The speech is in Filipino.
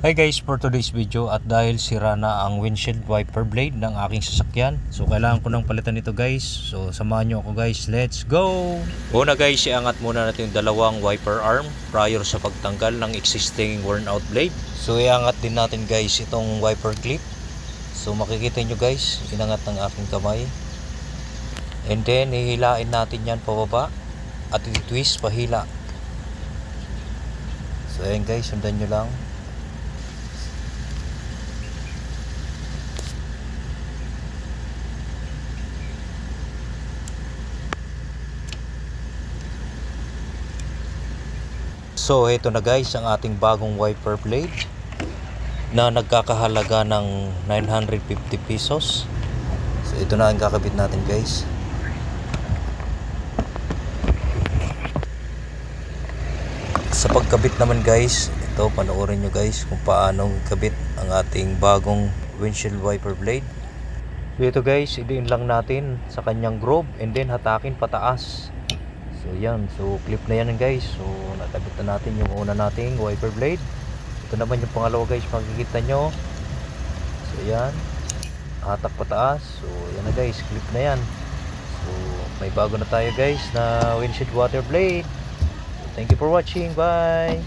Hi guys, for today's video, at dahil sira na ang windshield wiper blade ng aking sasakyan, so kailangan ko nang palitan ito guys. So samahan nyo ako guys, let's go! Una guys, iangat muna natin yung dalawang wiper arm prior sa pagtanggal ng existing worn out blade. So iangat din natin guys itong wiper clip. So makikita nyo guys, inangat ng aking kamay. And then hihilain natin yan pababa at i-twist pahila. So ayan guys, sundan nyo lang. So ito na guys ang ating bagong wiper blade na nagkakahalaga ng 950 pesos. So ito na ang kakabit natin guys. Sa pagkabit naman guys, ito panoorin nyo guys kung paano kabit ang ating bagong windshield wiper blade. So ito guys, idiin lang natin sa kanyang groove and then hatakin pataas. So yan, so clip na yan guys. So nakabit na natin yung una nating wiper blade. Ito naman yung pangalawa guys, makikita nyo. So yan, hatak pataas. So yan na guys, clip na yan. So may bago na tayo guys na windshield wiper blade. So, thank you for watching, bye.